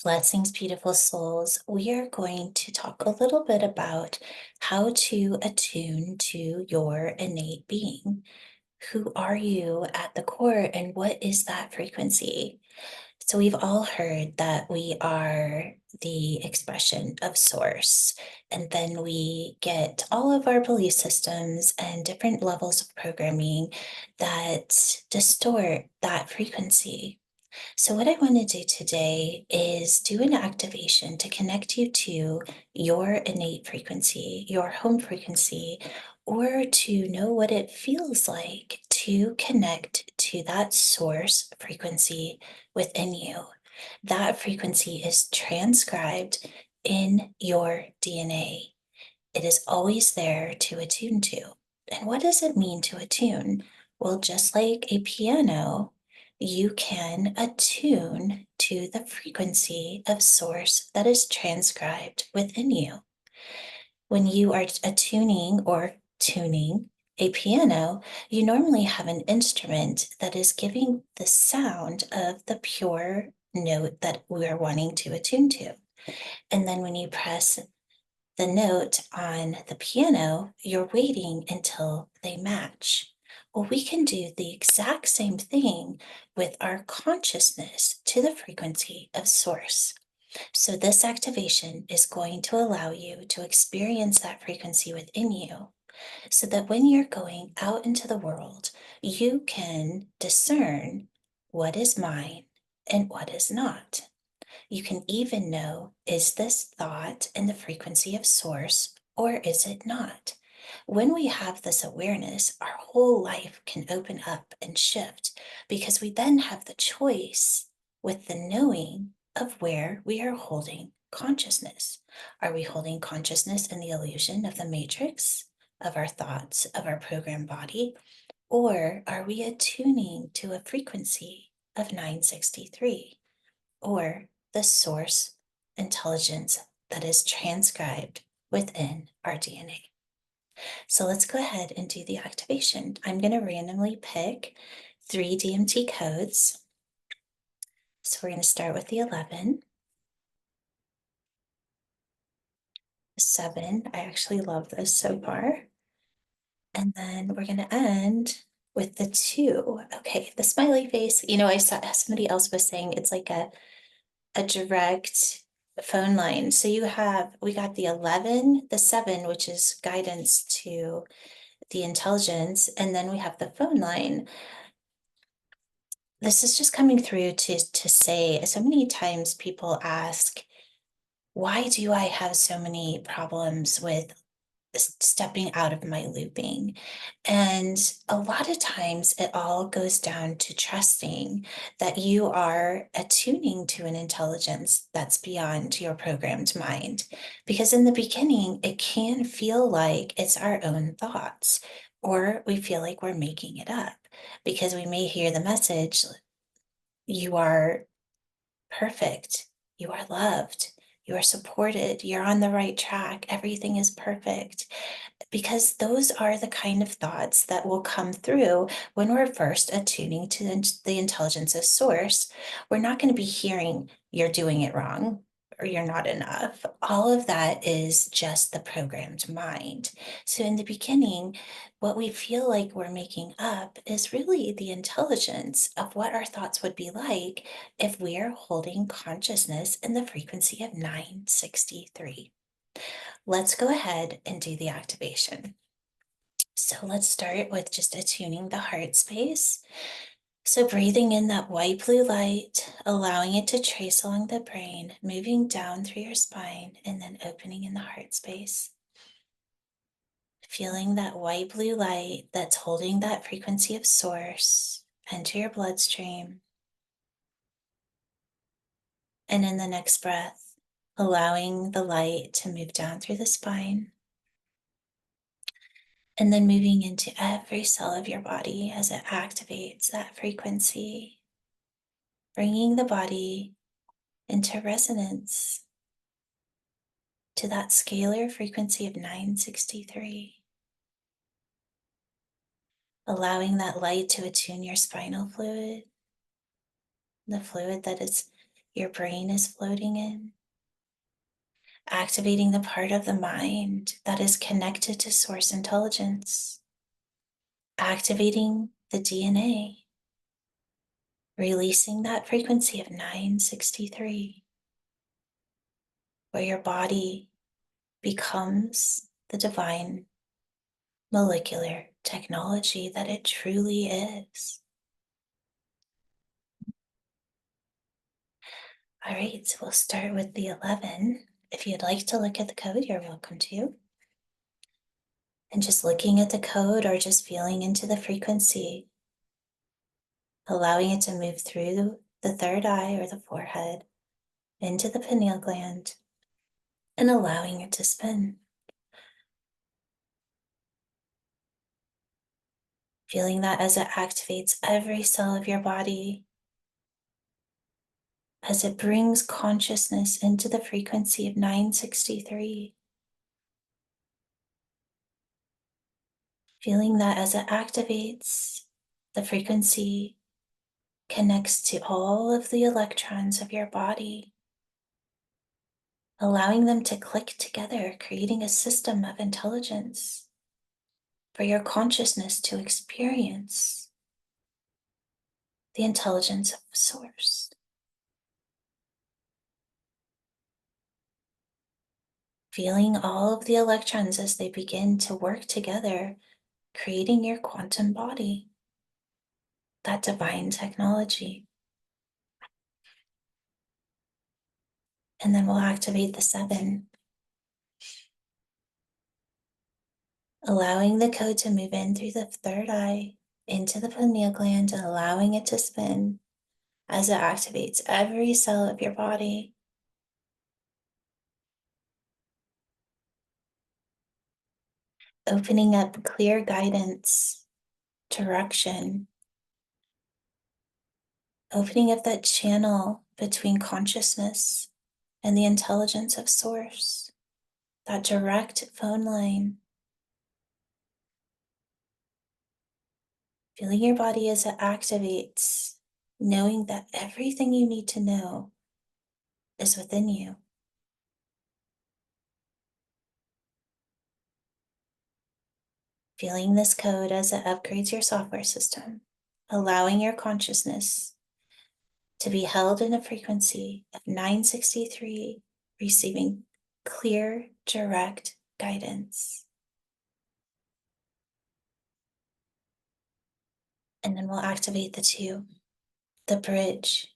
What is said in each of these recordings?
Blessings, beautiful souls. We are going to talk a little bit about how to attune to your innate being. Who are you at the core, and what is that frequency? So, we've all heard that we are the expression of source, and then we get all of our belief systems and different levels of programming that distort that frequency. So, what I want to do today is do an activation to connect you to your innate frequency, your home frequency, or to know what it feels like to connect to that source frequency within you. That frequency is transcribed in your DNA. It is always there to attune to. And what does it mean to attune? Well, just like a piano, you can attune to the frequency of source that is transcribed within you. When you are attuning or tuning a piano, you normally have an instrument that is giving the sound of the pure note that we are wanting to attune to. And then when you press the note on the piano, you're waiting until they match. Well, we can do the exact same thing with our consciousness to the frequency of source. So, this activation is going to allow you to experience that frequency within you so that when you're going out into the world, you can discern what is mine and what is not. You can even know, is this thought in the frequency of source or is it not? When we have this awareness, our whole life can open up and shift because we then have the choice with the knowing of where we are holding consciousness. Are we holding consciousness in the illusion of the matrix, of our thoughts, of our program body? Or are we attuning to a frequency of 963? Or the source intelligence that is transcribed within our DNA. So let's go ahead and do the activation. I'm going to randomly pick 3 DMT codes. So we're going to start with the 11, 7. I actually love this so far. And then we're going to end with the 2. Okay, the smiley face. I saw somebody else was saying it's like a direct phone line. So we got the 11, the 7, which is guidance to the intelligence, and then we have the phone line. This is just coming through to say, so many times people ask, why do I have so many problems with stepping out of my looping? And a lot of times it all goes down to trusting that you are attuning to an intelligence that's beyond your programmed mind. Because in the beginning, it can feel like it's our own thoughts, or we feel like we're making it up because we may hear the message, you are perfect. You are loved. You are supported. You're on the right track. Everything is perfect. Because those are the kind of thoughts that will come through when we're first attuning to the intelligence of source. We're not going to be hearing, you're doing it wrong or you're not enough. All of that is just the programmed mind. So in the beginning, what we feel like we're making up is really the intelligence of what our thoughts would be like if we're holding consciousness in the frequency of 963. Let's go ahead and do the activation. So let's start with just attuning the heart space. So breathing in that white blue light, allowing it to trace along the brain, moving down through your spine, and then opening in the heart space. Feeling that white blue light that's holding that frequency of source enter your bloodstream. And in the next breath, allowing the light to move down through the spine. And then moving into every cell of your body as it activates that frequency, bringing the body into resonance to that scalar frequency of 963, allowing that light to attune your spinal fluid, the fluid that is your brain is floating in, activating the part of the mind that is connected to source intelligence, activating the DNA, releasing that frequency of 963, where your body becomes the divine molecular technology that it truly is. All right, so we'll start with the 11. If you'd like to look at the code, you're welcome to. And just looking at the code or just feeling into the frequency, allowing it to move through the third eye or the forehead, into the pineal gland, and allowing it to spin. Feeling that as it activates every cell of your body, as it brings consciousness into the frequency of 963. Feeling that as it activates, the frequency connects to all of the electrons of your body, allowing them to click together, creating a system of intelligence for your consciousness to experience the intelligence of Source. Feeling all of the electrons as they begin to work together, creating your quantum body, that divine technology. And then we'll activate the 7, allowing the code to move in through the third eye, into the pineal gland, and allowing it to spin as it activates every cell of your body. Opening up clear guidance, direction, opening up that channel between consciousness and the intelligence of Source, that direct phone line. Feeling your body as it activates, knowing that everything you need to know is within you. Feeling this code as it upgrades your software system, allowing your consciousness to be held in a frequency of 963, receiving clear, direct guidance. And then we'll activate the 2, the bridge,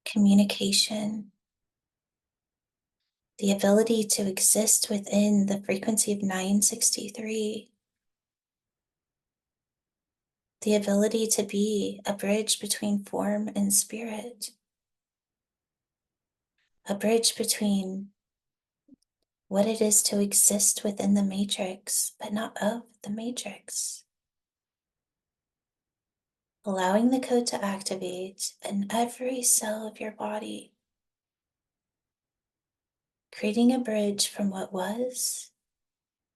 communication, the ability to exist within the frequency of 963, the ability to be a bridge between form and spirit, a bridge between what it is to exist within the matrix, but not of the matrix. Allowing the code to activate in every cell of your body, creating a bridge from what was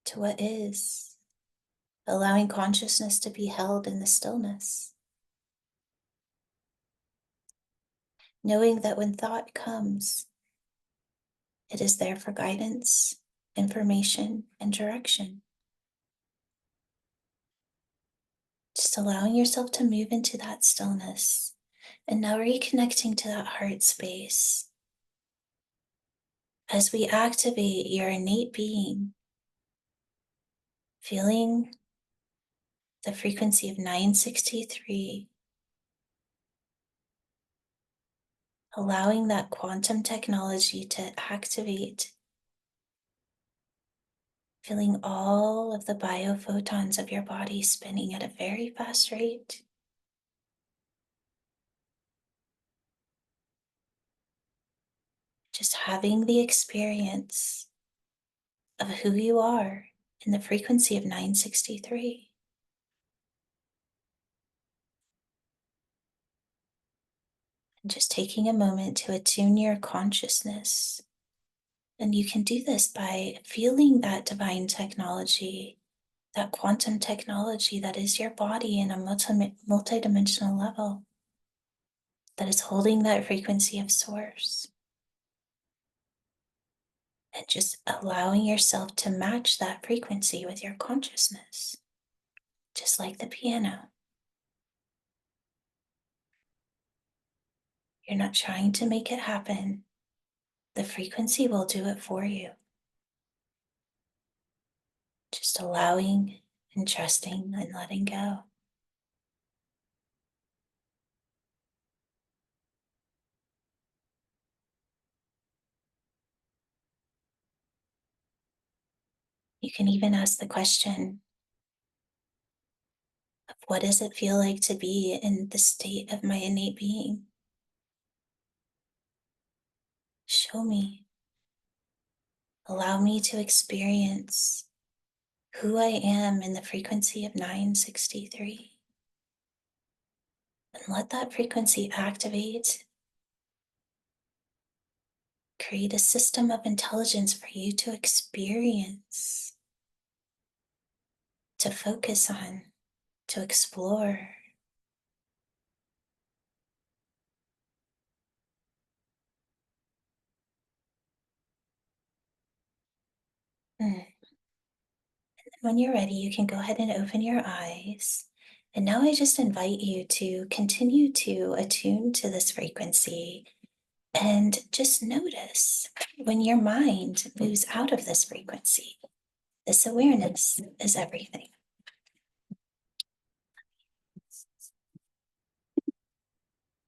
to what is, allowing consciousness to be held in the stillness. Knowing that when thought comes, it is there for guidance, information, and direction. Just allowing yourself to move into that stillness. And now reconnecting to that heart space. As we activate your innate being, feeling the frequency of 963, allowing that quantum technology to activate, feeling all of the biophotons of your body spinning at a very fast rate. Just having the experience of who you are in the frequency of 963. And just taking a moment to attune your consciousness. And you can do this by feeling that divine technology, that quantum technology that is your body in a multidimensional level. that is holding that frequency of source, and just allowing yourself to match that frequency with your consciousness, just like the piano. You're not trying to make it happen. The frequency will do it for you. Just allowing and trusting and letting go. You can even ask the question of, what does it feel like to be in the state of my innate being? Show me. Allow me to experience who I am in the frequency of 963. And let that frequency activate, create a system of intelligence for you to experience, to focus on, to explore. Mm. When you're ready, you can go ahead and open your eyes. And now I just invite you to continue to attune to this frequency and just notice when your mind moves out of this frequency. This awareness is everything.